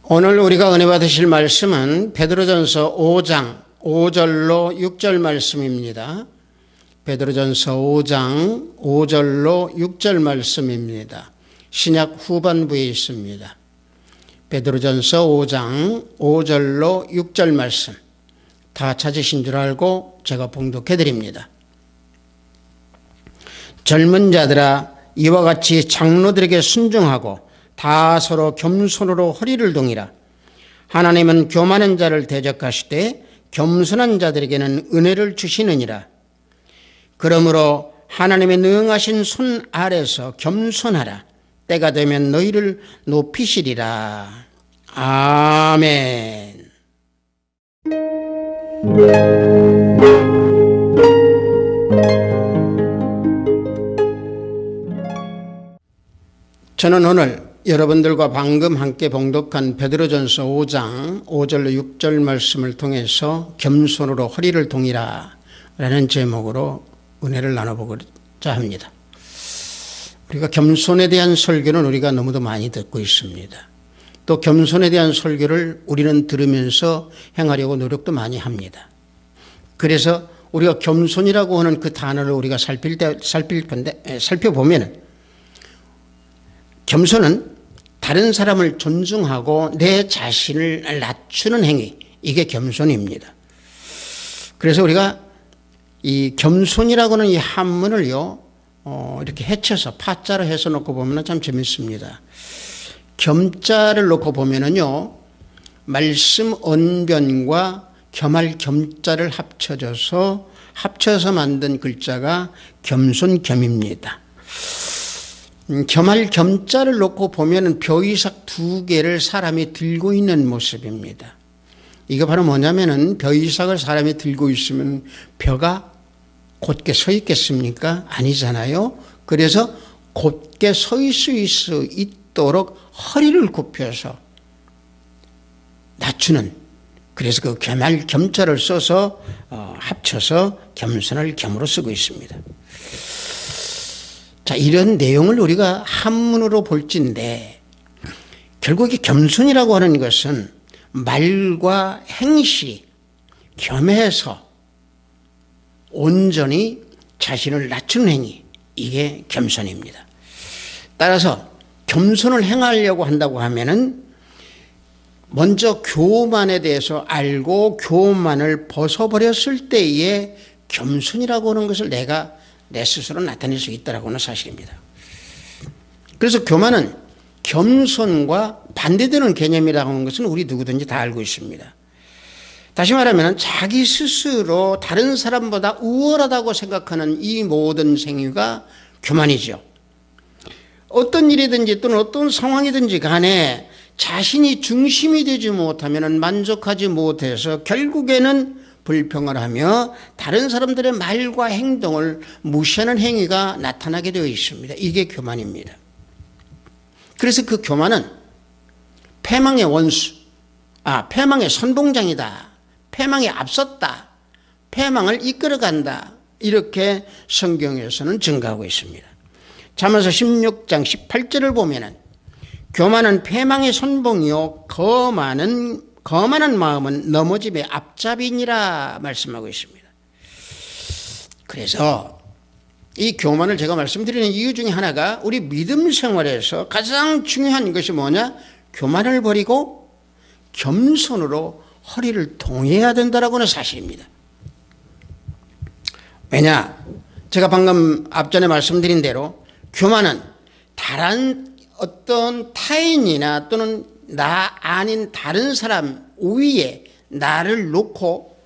오늘 우리가 은혜 받으실 말씀은 베드로전서 5장 5절로 6절 말씀입니다. 베드로전서 5장 5절로 6절 말씀입니다. 신약 후반부에 있습니다. 베드로전서 5장 5절로 6절 말씀 다 찾으신 줄 알고 제가 봉독해 드립니다. 젊은 자들아, 이와 같이 장로들에게 순종하고 다 서로 겸손으로 허리를 동이라. 하나님은 교만한 자를 대적하시되 겸손한 자들에게는 은혜를 주시느니라. 그러므로 하나님의 능하신 손 아래서 겸손하라. 때가 되면 너희를 높이시리라. 아멘. 저는 오늘 여러분들과 방금 함께 봉독한 베드로전서 5장 5절로 6절 말씀을 통해서 겸손으로 허리를 동이라 라는 제목으로 은혜를 나눠보고자 합니다. 우리가 겸손에 대한 설교는 우리가 너무도 많이 듣고 있습니다. 또 겸손에 대한 설교를 우리는 들으면서 행하려고 노력도 많이 합니다. 그래서 우리가 겸손이라고 하는 그 단어를 우리가 살펴보면 겸손은 다른 사람을 존중하고 내 자신을 낮추는 행위, 이게 겸손입니다. 그래서 우리가 이 겸손이라고 하는 이 한문을요, 이렇게 해쳐서 파자로 해서 놓고 보면 참 재밌습니다. 겸자를 놓고 보면은요, 말씀 언변과 겸할 겸자를 합쳐서 만든 글자가 겸손겸입니다. 겸할 겸자를 놓고 보면 벼이삭 2개를 사람이 들고 있는 모습입니다. 이거 바로 뭐냐면은 벼이삭을 사람이 들고 있으면 벼가 곧게 서 있겠습니까? 아니잖아요. 그래서 곧게 서 있을 수 있도록 허리를 굽혀서 낮추는, 그래서 그 겸할 겸자를 써서 합쳐서 겸손을 겸으로 쓰고 있습니다. 자, 이런 내용을 우리가 한문으로 볼진데, 결국 이 겸손이라고 하는 것은 말과 행시 겸해서 온전히 자신을 낮추는 행위, 이게 겸손입니다. 따라서 겸손을 행하려고 한다고 하면은 먼저 교만에 대해서 알고 교만을 벗어버렸을 때에 겸손이라고 하는 것을 내가 내 스스로 나타낼 수 있다라고 하는 사실입니다. 그래서 교만은 겸손과 반대되는 개념이라고 하는 것은 우리 누구든지 다 알고 있습니다. 다시 말하면 자기 스스로 다른 사람보다 우월하다고 생각하는 이 모든 행위가 교만이죠. 어떤 일이든지 또는 어떤 상황이든지 간에 자신이 중심이 되지 못하면 만족하지 못해서 결국에는 불평을 하며 다른 사람들의 말과 행동을 무시하는 행위가 나타나게 되어 있습니다. 이게 교만입니다. 그래서 그 교만은 패망의 원수, 패망의 선봉장이다, 패망에 앞섰다, 패망을 이끌어간다, 이렇게 성경에서는 증가하고 있습니다. 잠언서 16장 18절을 보면은 교만은 패망의 선봉이요 거만한 마음은 넘어짐의 앞잡이니라 말씀하고 있습니다. 그래서 이 교만을 제가 말씀드리는 이유 중에 하나가 우리 믿음 생활에서 가장 중요한 것이 뭐냐? 교만을 버리고 겸손으로 허리를 동여야 된다라고 하는 사실입니다. 왜냐? 제가 방금 앞전에 말씀드린 대로 교만은 다른 어떤 타인이나 또는 나 아닌 다른 사람 위에 나를 놓고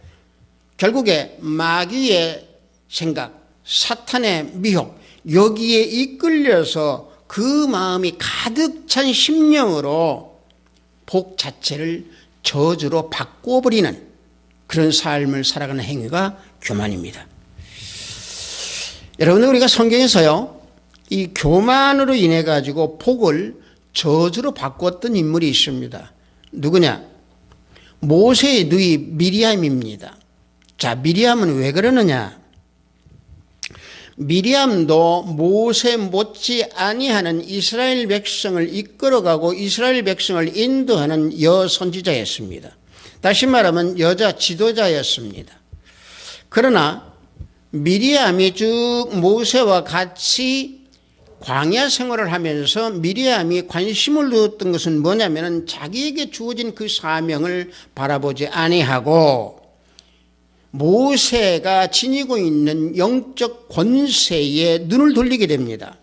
결국에 마귀의 생각, 사탄의 미혹, 여기에 이끌려서 그 마음이 가득 찬 심령으로 복 자체를 저주로 바꿔버리는 그런 삶을 살아가는 행위가 교만입니다. 여러분들, 우리가 성경에서요, 이 교만으로 인해 가지고 복을 저주로 바꿨던 인물이 있습니다. 누구냐? 모세의 누이 미리암입니다. 자, 미리암은 왜 그러느냐? 미리암도 모세 못지 아니하는 이스라엘 백성을 이끌어가고 이스라엘 백성을 인도하는 여선지자였습니다. 다시 말하면 여자 지도자였습니다. 그러나 미리암이 쭉 모세와 같이 광야 생활을 하면서 미리암이 관심을 두었던 것은 뭐냐면 자기에게 주어진 그 사명을 바라보지 아니하고 모세가 지니고 있는 영적 권세에 눈을 돌리게 됩니다.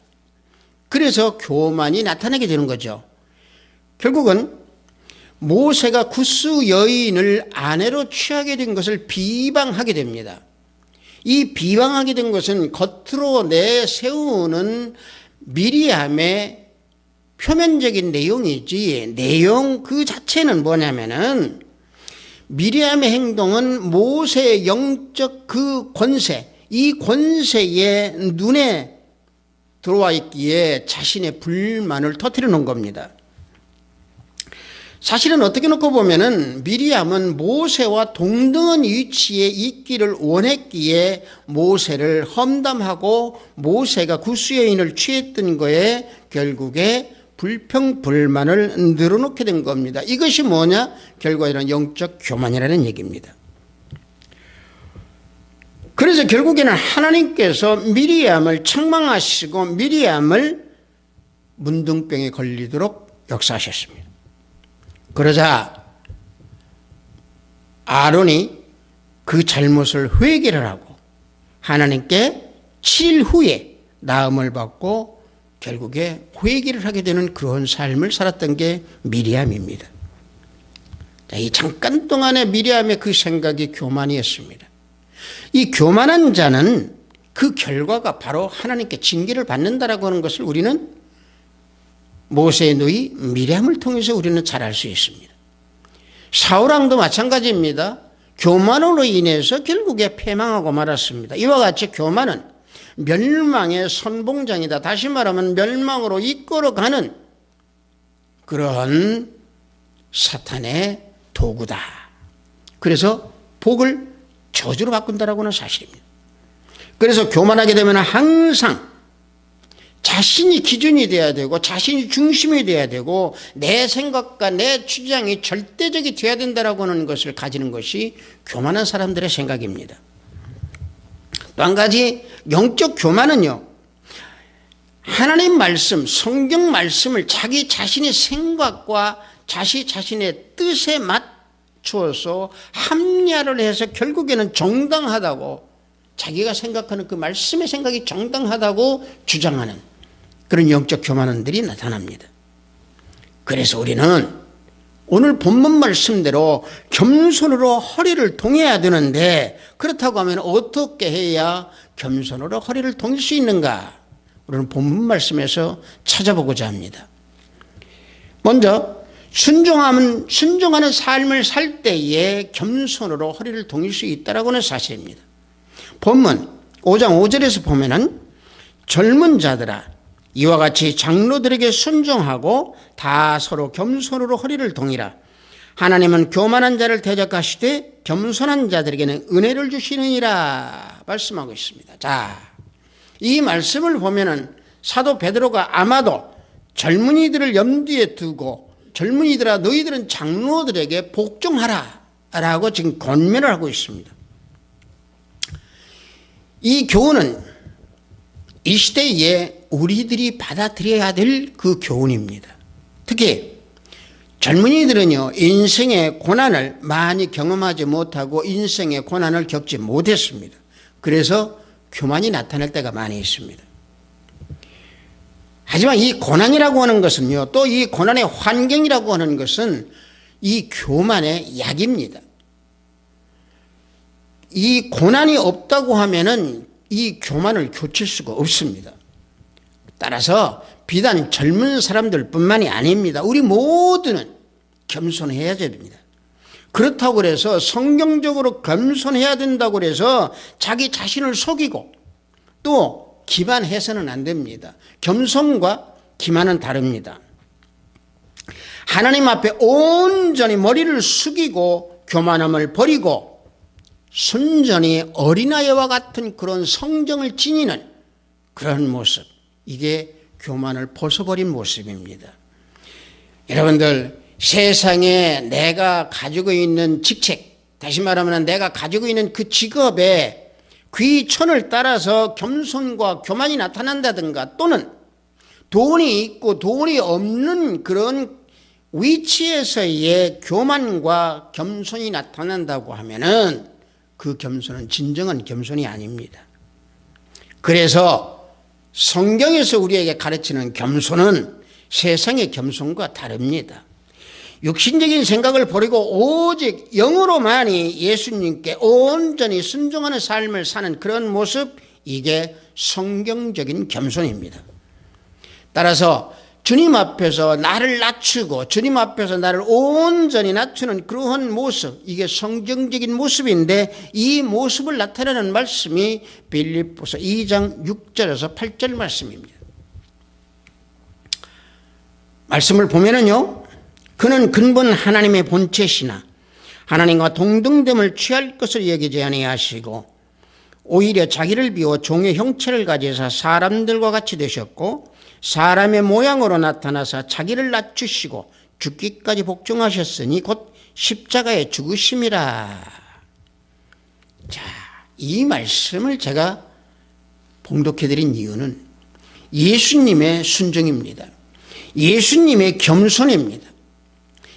그래서 교만이 나타나게 되는 거죠. 결국은 모세가 구스 여인을 아내로 취하게 된 것을 비방하게 됩니다. 이 비방하게 된 것은 겉으로 내세우는 미리암의 표면적인 내용이지 내용 그 자체는 뭐냐면은 미리암의 행동은 모세의 영적 그 권세, 이 권세의 눈에 들어와 있기에 자신의 불만을 터뜨려 놓은 겁니다. 사실은 어떻게 놓고 보면은 미리암은 모세와 동등한 위치에 있기를 원했기에 모세를 험담하고 모세가 구스 여인을 취했던 거에 결국에 불평불만을 늘어놓게 된 겁니다. 이것이 뭐냐? 결과에는 영적 교만이라는 얘기입니다. 그래서 결국에는 하나님께서 미리암을 책망하시고 미리암을 문둥병에 걸리도록 역사하셨습니다. 그러자 아론이 그 잘못을 회개를 하고 하나님께 7일 후에 나음을 받고 결국에 회개를 하게 되는 그런 삶을 살았던 게 미리암입니다. 이 잠깐 동안의 미리암의 그 생각이 교만이었습니다. 이 교만한 자는 그 결과가 바로 하나님께 징계를 받는다라고 하는 것을 우리는 모세의 누이 미리암을 통해서 우리는 잘 알 수 있습니다. 사울왕도 마찬가지입니다. 교만으로 인해서 결국에 패망하고 말았습니다. 이와 같이 교만은 멸망의 선봉장이다. 다시 말하면 멸망으로 이끌어가는 그런 사탄의 도구다. 그래서 복을 저주로 바꾼다라고 하는 사실입니다. 그래서 교만하게 되면 항상 자신이 기준이 돼야 되고 자신이 중심이 돼야 되고 내 생각과 내 주장이 절대적이 돼야 된다라고 하는 것을 가지는 것이 교만한 사람들의 생각입니다. 또 한 가지 영적 교만은요, 하나님 말씀, 성경 말씀을 자기 자신의 생각과 자신의 뜻에 맞추어서 합리화를 해서 결국에는 정당하다고 자기가 생각하는 그 말씀의 생각이 정당하다고 주장하는 그런 영적 교만들이 나타납니다. 그래서 우리는 오늘 본문 말씀대로 겸손으로 허리를 동여야 되는데 그렇다고 하면 어떻게 해야 겸손으로 허리를 동일 수 있는가? 우리는 본문 말씀에서 찾아보고자 합니다. 먼저 순종하는 삶을 살 때에 겸손으로 허리를 동일 수 있다라고 하는 사실입니다. 본문 5장 5절에서 보면은 젊은 자들아 이와 같이 장로들에게 순종하고 다 서로 겸손으로 허리를 동이라. 하나님은 교만한 자를 대적하시되 겸손한 자들에게는 은혜를 주시느니라 말씀하고 있습니다. 자, 이 말씀을 보면은 사도 베드로가 아마도 젊은이들을 염두에 두고 젊은이들아 너희들은 장로들에게 복종하라 라고 지금 권면을 하고 있습니다. 이 교훈은 이 시대에 우리들이 받아들여야 될 그 교훈입니다. 특히 젊은이들은요, 인생의 고난을 많이 경험하지 못하고 인생의 고난을 겪지 못했습니다. 그래서 교만이 나타날 때가 많이 있습니다. 하지만 이 고난이라고 하는 것은요, 또 이 고난의 환경이라고 하는 것은 이 교만의 약입니다. 이 고난이 없다고 하면은 이 교만을 고칠 수가 없습니다. 따라서 비단 젊은 사람들 뿐만이 아닙니다. 우리 모두는 겸손해야 됩니다. 그렇다고 해서 성경적으로 겸손해야 된다고 해서 자기 자신을 속이고 또 기만해서는 안 됩니다. 겸손과 기만은 다릅니다. 하나님 앞에 온전히 머리를 숙이고 교만함을 버리고 순전히 어린아이와 같은 그런 성정을 지니는 그런 모습, 이게 교만을 벗어버린 모습입니다. 여러분들, 세상에 내가 가지고 있는 직책, 다시 말하면 내가 가지고 있는 그 직업에 귀천을 따라서 겸손과 교만이 나타난다든가, 또는 돈이 있고 돈이 없는 그런 위치에서의 교만과 겸손이 나타난다고 하면은 그 겸손은 진정한 겸손이 아닙니다. 그래서 성경에서 우리에게 가르치는 겸손은 세상의 겸손과 다릅니다. 육신적인 생각을 버리고 오직 영으로만이 예수님께 온전히 순종하는 삶을 사는 그런 모습, 이게 성경적인 겸손입니다. 따라서 주님 앞에서 나를 낮추고 주님 앞에서 나를 온전히 낮추는 그러한 모습, 이게 성경적인 모습인데, 이 모습을 나타내는 말씀이 빌립보서 2장 6절에서 8절 말씀입니다. 말씀을 보면은요, 그는 근본 하나님의 본체시나 하나님과 동등됨을 취할 것을 여기지 아니하시고 오히려 자기를 비워 종의 형체를 가지사 사람들과 같이 되셨고 사람의 모양으로 나타나사 자기를 낮추시고 죽기까지 복종하셨으니 곧 십자가에 죽으심이라. 자, 이 말씀을 제가 봉독해드린 이유는 예수님의 순종입니다. 예수님의 겸손입니다.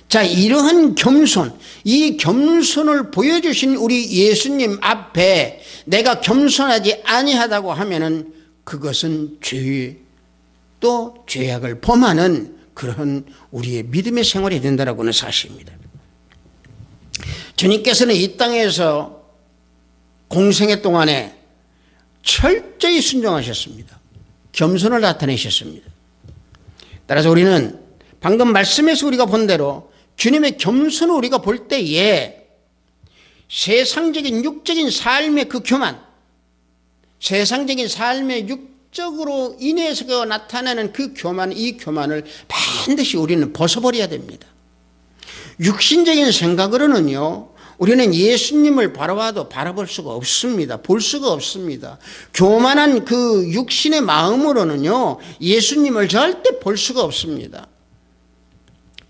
자, 이러한 겸손, 이 겸손을 보여주신 우리 예수님 앞에 내가 겸손하지 아니하다고 하면은 그것은 죄, 또 죄악을 범하는 그런 우리의 믿음의 생활이 된다라고 하는 사실입니다. 주님께서는 이 땅에서 공생애 동안에 철저히 순종하셨습니다. 겸손을 나타내셨습니다. 따라서 우리는 방금 말씀에서 우리가 본 대로 주님의 겸손을 우리가 볼 때에 세상적인 육적인 삶의 그 교만, 세상적인 삶의 육적으로 인해서 나타나는 그 교만, 이 교만을 반드시 우리는 벗어버려야 됩니다. 육신적인 생각으로는요, 우리는 예수님을 바라봐도 바라볼 수가 없습니다. 볼 수가 없습니다. 교만한 그 육신의 마음으로는요, 예수님을 절대 볼 수가 없습니다.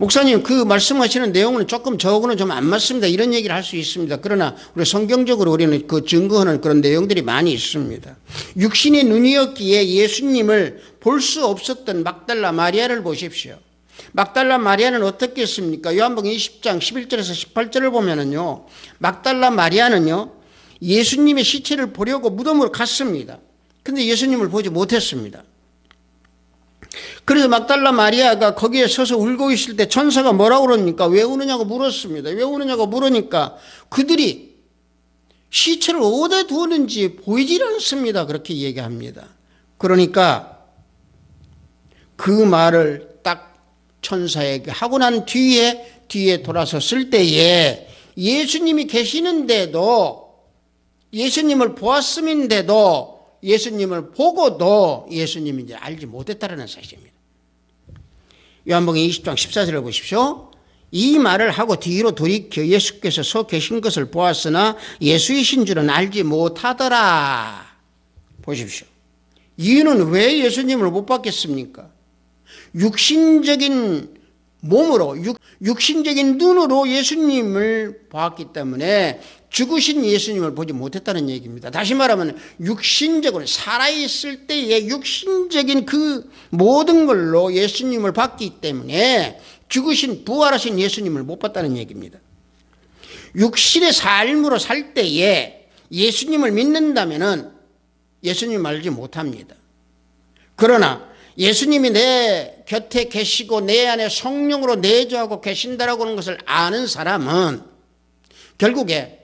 목사님, 그 말씀하시는 내용은 조금 저하고는 좀 안 맞습니다, 이런 얘기를 할 수 있습니다. 그러나 우리 성경적으로 우리는 그 증거하는 그런 내용들이 많이 있습니다. 육신의 눈이었기에 예수님을 볼 수 없었던 막달라 마리아를 보십시오. 막달라 마리아는 어떻게 했습니까? 요한복음 20장 11절에서 18절을 보면은요, 막달라 마리아는요, 예수님의 시체를 보려고 무덤으로 갔습니다. 근데 예수님을 보지 못했습니다. 그래서 막달라 마리아가 거기에 서서 울고 있을 때 천사가 뭐라고 그러니까 왜 우느냐고 물었습니다. 왜 우느냐고 물으니까 그들이 시체를 어디에 두었는지 보이질 않습니다, 그렇게 얘기합니다. 그러니까 그 말을 딱 천사에게 하고 난 뒤에 돌아섰을 때에 예수님이 계시는데도, 예수님을 보았음인데도, 예수님을 보고도 예수님이 이제 알지 못했다는 사실입니다. 요한복음 20장 14절을 보십시오. 이 말을 하고 뒤로 돌이켜 예수께서 서 계신 것을 보았으나 예수이신 줄은 알지 못하더라. 보십시오. 이유는 왜 예수님을 못 봤겠습니까? 육신적인 몸으로, 육신적인 눈으로 예수님을 보았기 때문에 죽으신 예수님을 보지 못했다는 얘기입니다. 다시 말하면 육신적으로 살아있을 때의 육신적인 그 모든 걸로 예수님을 봤기 때문에 죽으신 부활하신 예수님을 못 봤다는 얘기입니다. 육신의 삶으로 살 때에 예수님을 믿는다면 예수님 알지 못합니다. 그러나 예수님이 내 곁에 계시고 내 안에 성령으로 내주하고 계신다라고 하는 것을 아는 사람은 결국에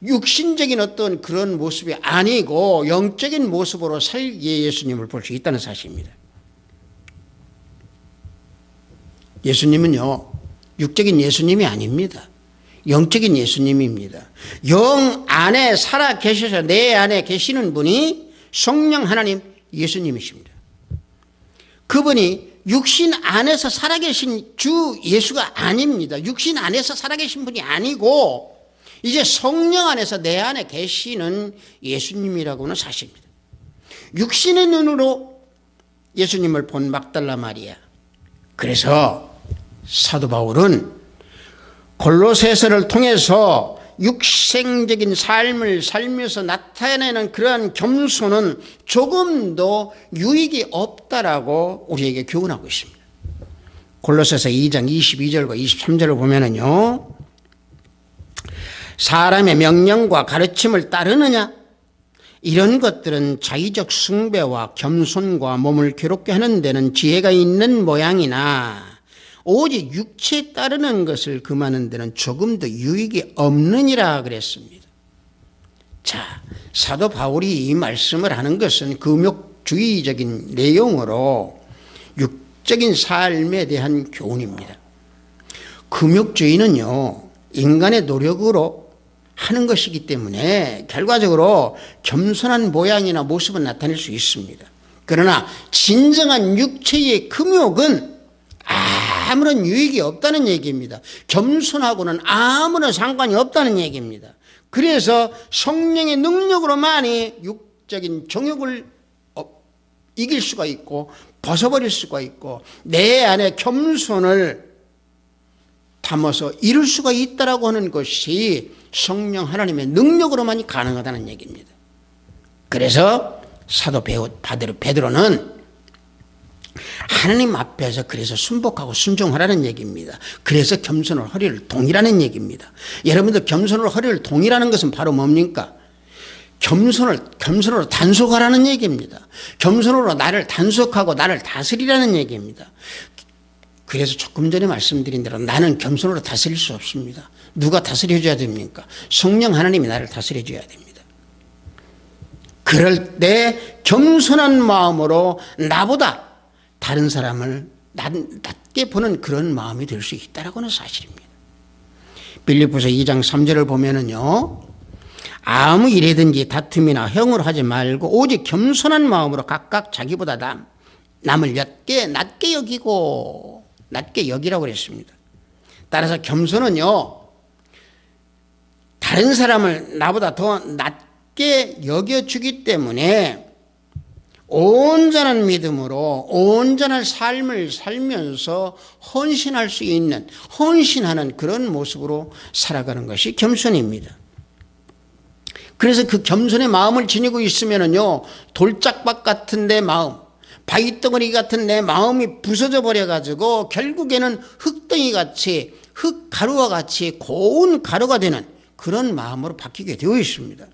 육신적인 어떤 그런 모습이 아니고 영적인 모습으로 살기에 예수님을 볼 수 있다는 사실입니다. 예수님은요, 육적인 예수님이 아닙니다. 영적인 예수님입니다. 영 안에 살아 계셔서 내 안에 계시는 분이 성령 하나님 예수님이십니다. 그분이 육신 안에서 살아계신 주 예수가 아닙니다. 육신 안에서 살아계신 분이 아니고 이제 성령 안에서 내 안에 계시는 예수님이라고는 사실입니다. 육신의 눈으로 예수님을 본 막달라 마리아. 그래서 사도 바울은 골로새서를 통해서 육생적인 삶을 살면서 나타내는 그러한 겸손은 조금도 유익이 없다라고 우리에게 교훈하고 있습니다. 골로새서 2장 22절과 23절을 보면은요, 사람의 명령과 가르침을 따르느냐? 이런 것들은 자의적 숭배와 겸손과 몸을 괴롭게 하는 데는 지혜가 있는 모양이나 오직 육체에 따르는 것을 금하는 데는 조금도 유익이 없느니라 그랬습니다. 자, 사도 바울이 이 말씀을 하는 것은 금욕주의적인 내용으로 육적인 삶에 대한 교훈입니다. 금욕주의는요, 인간의 노력으로 하는 것이기 때문에 결과적으로 겸손한 모양이나 모습은 나타낼 수 있습니다. 그러나 진정한 육체의 금욕은 아무런 유익이 없다는 얘기입니다. 겸손하고는 아무런 상관이 없다는 얘기입니다. 그래서 성령의 능력으로만이 육적인 정욕을 이길 수가 있고 벗어버릴 수가 있고 내 안에 겸손을 담아서 이룰 수가 있다라고 하는 것이 성령 하나님의 능력으로만이 가능하다는 얘기입니다. 그래서 사도 베드로는 하나님 앞에서 그래서 순복하고 순종하라는 얘기입니다. 그래서 겸손으로 허리를 동이라는 얘기입니다. 여러분들 겸손으로 허리를 동이라는 것은 바로 뭡니까? 겸손으로 단속하라는 얘기입니다. 겸손으로 나를 단속하고 나를 다스리라는 얘기입니다. 그래서 조금 전에 말씀드린 대로 나는 겸손으로 다스릴 수 없습니다. 누가 다스려줘야 됩니까? 성령 하나님이 나를 다스려줘야 됩니다. 그럴 때 겸손한 마음으로 나보다 다른 사람을 낮게 보는 그런 마음이 될 수 있다는 사실입니다. 빌립보서 2장 3절을 보면은요, 아무 일이든지 다툼이나 형으로 하지 말고 오직 겸손한 마음으로 각각 자기보다 남을 낮게 여기라고 그랬습니다. 따라서 겸손은요, 다른 사람을 나보다 더 낮게 여겨주기 때문에 온전한 믿음으로 온전한 삶을 살면서 헌신하는 그런 모습으로 살아가는 것이 겸손입니다. 그래서 그 겸손의 마음을 지니고 있으면은요, 돌짝박 같은 내 마음, 바위덩어리 같은 내 마음이 부서져 버려가지고 결국에는 흙가루와 같이 고운 가루가 되는 그런 마음으로 바뀌게 되어 있습니다.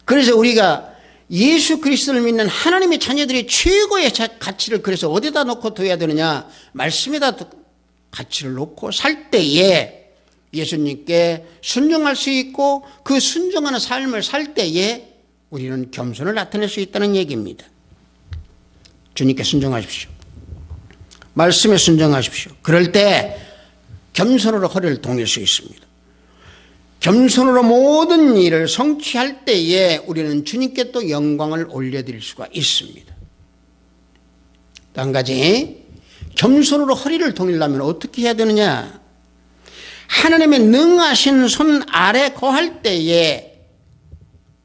그래서 우리가 예수 그리스도를 믿는 하나님의 자녀들이 최고의 가치를 그래서 어디다 놓고 둬야 되느냐? 말씀에다 가치를 놓고 살 때에 예수님께 순종할 수 있고 그 순종하는 삶을 살 때에 우리는 겸손을 나타낼 수 있다는 얘기입니다. 주님께 순종하십시오. 말씀에 순종하십시오. 그럴 때 겸손으로 허리를 동일 수 있습니다. 겸손으로 모든 일을 성취할 때에 우리는 주님께 또 영광을 올려드릴 수가 있습니다. 또 한 가지, 겸손으로 허리를 동이려면 어떻게 해야 되느냐? 하나님의 능하신 손 아래 거할 때에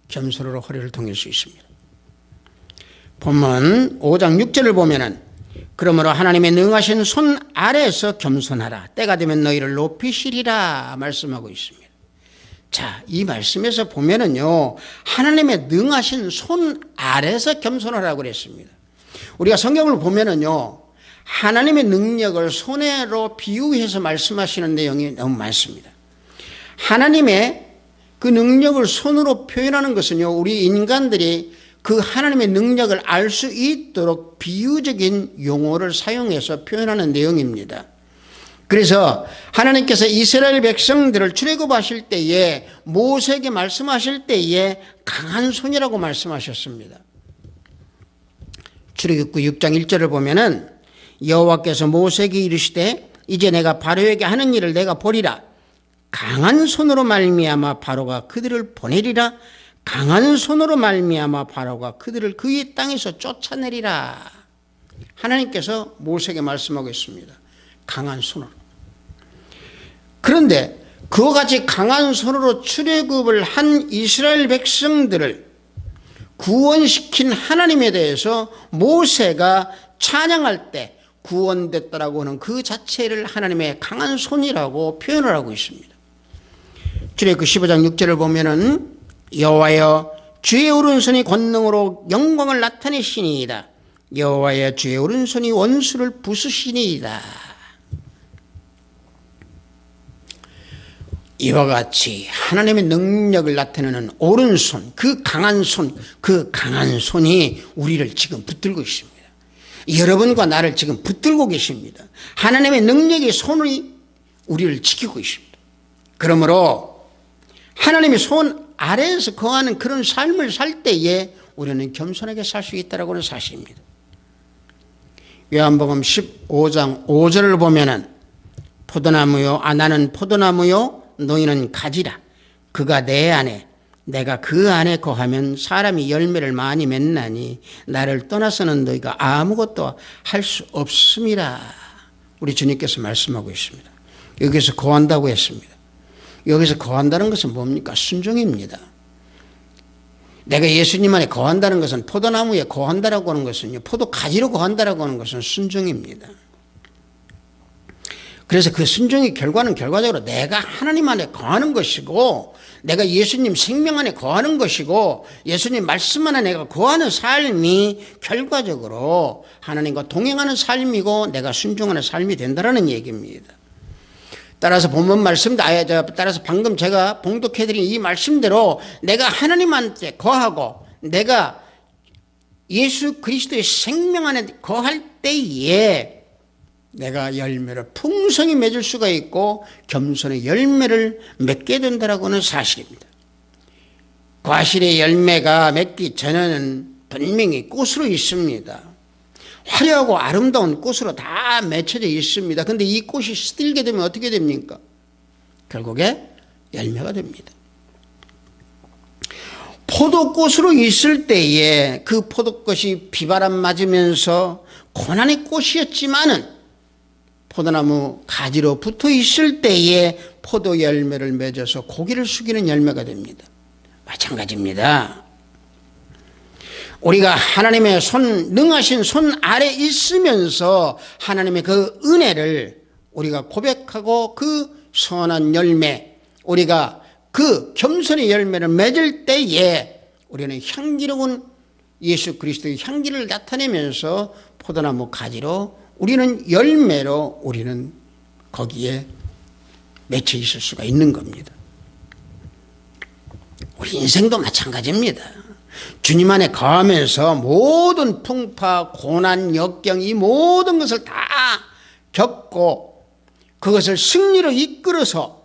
겸손으로 허리를 동일 수 있습니다. 본문 5장 6절을 보면은 그러므로 하나님의 능하신 손 아래에서 겸손하라. 때가 되면 너희를 높이시리라 말씀하고 있습니다. 자, 이 말씀에서 보면은요, 하나님의 능하신 손 아래에서 겸손하라고 그랬습니다. 우리가 성경을 보면은요, 하나님의 능력을 손으로 비유해서 말씀하시는 내용이 너무 많습니다. 하나님의 그 능력을 손으로 표현하는 것은요, 우리 인간들이 그 하나님의 능력을 알 수 있도록 비유적인 용어를 사용해서 표현하는 내용입니다. 그래서 하나님께서 이스라엘 백성들을 출애굽하실 때에 모세에게 말씀하실 때에 강한 손이라고 말씀하셨습니다. 출애굽기 6장 1절을 보면은 여호와께서 모세에게 이르시되 이제 내가 바로에게 하는 일을 내가 보리라. 강한 손으로 말미암아 바로가 그들을 보내리라. 강한 손으로 말미암아 바로가 그들을 그의 땅에서 쫓아내리라. 하나님께서 모세에게 말씀하고 있습니다. 강한 손으로. 그런데 그와 같이 강한 손으로 출애굽을 한 이스라엘 백성들을 구원시킨 하나님에 대해서 모세가 찬양할 때 구원됐다라고 하는 그 자체를 하나님의 강한 손이라고 표현을 하고 있습니다. 출애굽기 15장 6절을 보면은 여호와여 주의 오른손이 권능으로 영광을 나타내시니이다. 여호와여 주의 오른손이 원수를 부수시니이다. 이와 같이 하나님의 능력을 나타내는 오른손, 그 강한 손이 우리를 지금 붙들고 있습니다. 여러분과 나를 지금 붙들고 계십니다. 하나님의 능력의 손이 우리를 지키고 있습니다. 그러므로 하나님의 손 아래에서 거하는 그런 삶을 살 때에 우리는 겸손하게 살 수 있다는 하는 사실입니다. 요한복음 15장 5절을 보면은 포도나무요, 나는 포도나무요, 너희는 가지라. 그가 내 안에, 내가 그 안에 거하면 사람이 열매를 많이 맺나니 나를 떠나서는 너희가 아무것도 할 수 없음이라. 우리 주님께서 말씀하고 있습니다. 여기서 거한다고 했습니다. 여기서 거한다는 것은 뭡니까? 순종입니다. 내가 예수님 안에 거한다는 것은 포도나무에 거한다라고 하는 것은요, 포도 가지로 거한다라고 하는 것은 순종입니다. 그래서 그 순종의 결과는 결과적으로 내가 하나님 안에 거하는 것이고, 내가 예수님 생명 안에 거하는 것이고, 예수님 말씀 안에 내가 거하는 삶이 결과적으로 하나님과 동행하는 삶이고 내가 순종하는 삶이 된다는 얘기입니다. 따라서 본문 말씀, 따라서 방금 제가 봉독해드린 이 말씀대로 내가 하나님한테 거하고 내가 예수 그리스도의 생명 안에 거할 때에 내가 열매를 풍성히 맺을 수가 있고 겸손의 열매를 맺게 된다고 하는 사실입니다. 과실의 열매가 맺기 전에는 분명히 꽃으로 있습니다. 화려하고 아름다운 꽃으로 다 맺혀져 있습니다. 그런데 이 꽃이 시들게 되면 어떻게 됩니까? 결국에 열매가 됩니다. 포도꽃으로 있을 때에 그 포도꽃이 비바람 맞으면서 고난의 꽃이었지만은 포도나무 가지로 붙어 있을 때에 포도 열매를 맺어서 고기를 숙이는 열매가 됩니다. 마찬가지입니다. 우리가 하나님의 능하신 손 아래 있으면서 하나님의 그 은혜를 우리가 고백하고 그 선한 열매, 우리가 그 겸손의 열매를 맺을 때에 우리는 향기로운 예수 그리스도의 향기를 나타내면서 포도나무 가지로 우리는 열매로 우리는 거기에 맺혀 있을 수가 있는 겁니다. 우리 인생도 마찬가지입니다. 주님 안에 거하면서 모든 풍파, 고난, 역경 이 모든 것을 다 겪고 그것을 승리로 이끌어서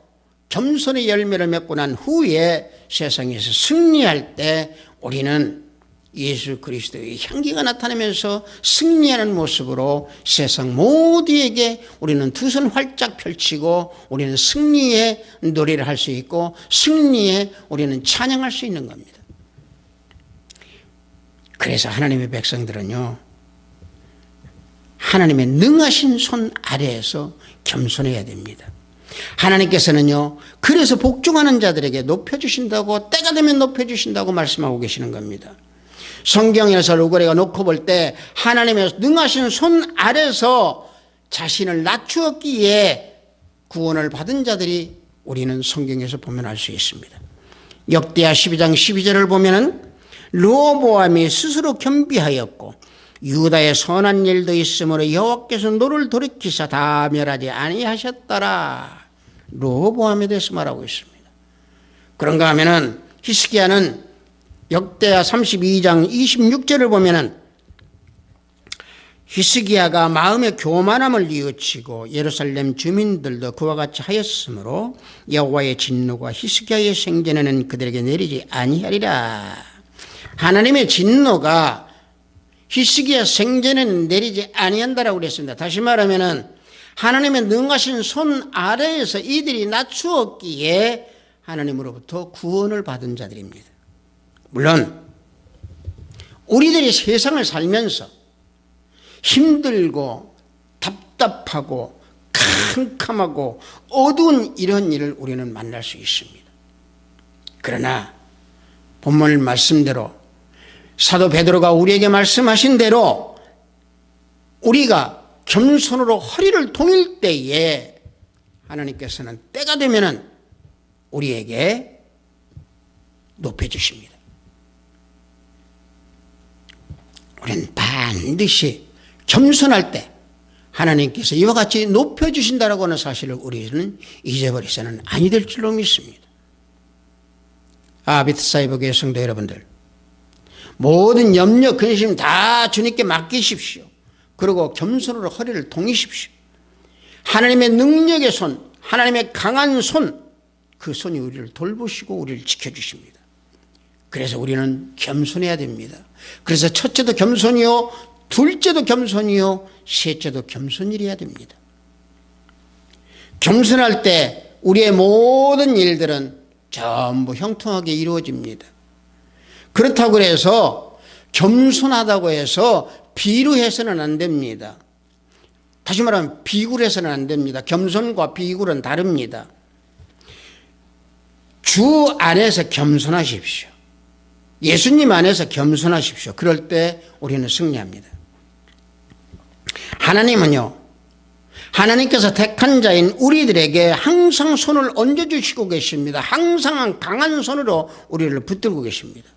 겸손의 열매를 맺고 난 후에 세상에서 승리할 때 우리는 예수 그리스도의 향기가 나타나면서 승리하는 모습으로 세상 모두에게 우리는 두 손 활짝 펼치고 우리는 승리의 노래를 할 수 있고 승리에 우리는 찬양할 수 있는 겁니다. 그래서 하나님의 백성들은요, 하나님의 능하신 손 아래에서 겸손해야 됩니다. 하나님께서는요, 그래서 복종하는 자들에게 높여주신다고, 때가 되면 높여주신다고 말씀하고 계시는 겁니다. 성경에서 우리가 놓고 볼 때 하나님의 능하신 손 아래서 자신을 낮추었기에 구원을 받은 자들이 우리는 성경에서 보면 알 수 있습니다. 역대하 12장 12절을 보면은 르호보암이 스스로 겸비하였고 유다의 선한 일도 있으므로 여호와께서 노를 돌이키사 다 멸하지 아니하셨더라. 르호보암에 대해서 말하고 있습니다. 그런가 하면은 히스기야는 역대하 32장 26절을 보면은 히스기야가 마음의 교만함을 뉘우치고 예루살렘 주민들도 그와 같이 하였으므로 여호와의 진노가 히스기야의 생전에는 그들에게 내리지 아니하리라. 하나님의 진노가 히스기야 생전에는 내리지 아니한다라고 그랬습니다. 다시 말하면은 하나님의 능하신 손 아래에서 이들이 낮추었기에 하나님으로부터 구원을 받은 자들입니다. 물론 우리들이 세상을 살면서 힘들고 답답하고 캄캄하고 어두운 이런 일을 우리는 만날 수 있습니다. 그러나 본문 말씀대로 사도 베드로가 우리에게 말씀하신 대로 우리가 겸손으로 허리를 동일 때에 하나님께서는 때가 되면은 우리에게 높여주십니다. 우리는 반드시 겸손할 때 하나님께서 이와 같이 높여주신다라고 하는 사실을 우리는 잊어버리서는 아니 될 줄로 믿습니다. 비트사이버 교회 성도 여러분들, 모든 염려, 근심 다 주님께 맡기십시오. 그리고 겸손으로 허리를 동이십시오. 하나님의 능력의 손, 하나님의 강한 손, 그 손이 우리를 돌보시고 우리를 지켜주십니다. 그래서 우리는 겸손해야 됩니다. 그래서 첫째도 겸손이요, 둘째도 겸손이요, 셋째도 겸손이어야 됩니다. 겸손할 때 우리의 모든 일들은 전부 형통하게 이루어집니다. 그렇다고 해서 겸손하다고 해서 비루해서는 안 됩니다. 다시 말하면 비굴해서는 안 됩니다. 겸손과 비굴은 다릅니다. 주 안에서 겸손하십시오. 예수님 안에서 겸손하십시오. 그럴 때 우리는 승리합니다. 하나님은요, 하나님께서 택한 자인 우리들에게 항상 손을 얹어주시고 계십니다. 항상 강한 손으로 우리를 붙들고 계십니다.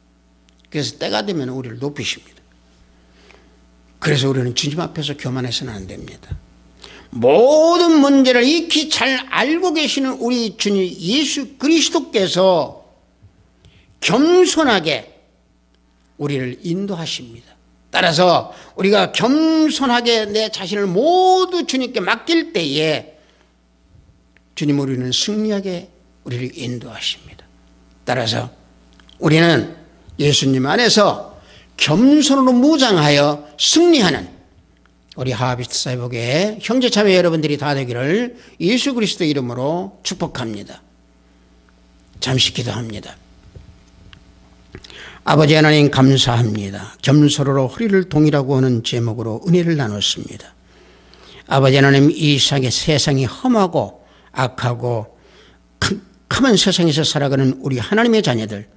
그래서 때가 되면 우리를 높이십니다. 그래서 우리는 주님 앞에서 교만해서는 안 됩니다. 모든 문제를 익히 잘 알고 계시는 우리 주님 예수 그리스도께서 겸손하게 우리를 인도하십니다. 따라서 우리가 겸손하게 내 자신을 모두 주님께 맡길 때에 주님 우리는 승리하게 우리를 인도하십니다. 따라서 우리는 예수님 안에서 겸손으로 무장하여 승리하는 우리 하비트 사이버교회 형제자매 여러분들이 다 되기를 예수 그리스도 이름으로 축복합니다. 잠시 기도합니다. 아버지 하나님 감사합니다. 겸손으로 허리를 동이라고 하는 제목으로 은혜를 나눴습니다. 아버지 하나님, 이 세상이 험하고 악하고 캄캄한 세상에서 살아가는 우리 하나님의 자녀들,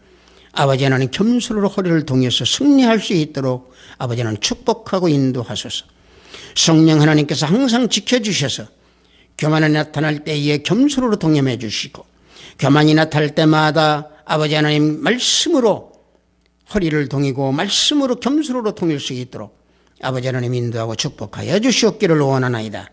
아버지 하나님 겸손으로 허리를 동여서 승리할 수 있도록 아버지 하나님 축복하고 인도하소서. 성령 하나님께서 항상 지켜주셔서 교만이 나타날 때에 겸손으로 동임해 주시고, 교만이 나타날 때마다 아버지 하나님 말씀으로 허리를 동이고 말씀으로 겸손으로 동일 수 있도록 아버지 하나님 인도하고 축복하여 주시옵기를 원하나이다.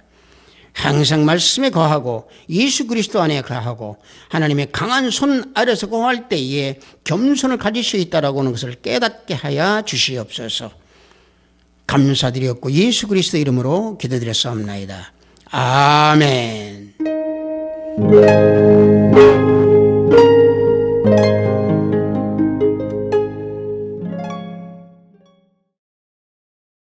항상 말씀에 거하고 예수 그리스도 안에 거하고 하나님의 강한 손 아래서 거할 때에 겸손을 가질 수 있다라고 하는 것을 깨닫게 하여 주시옵소서. 감사드렸고 예수 그리스도 이름으로 기도드렸사옵나이다. 아멘.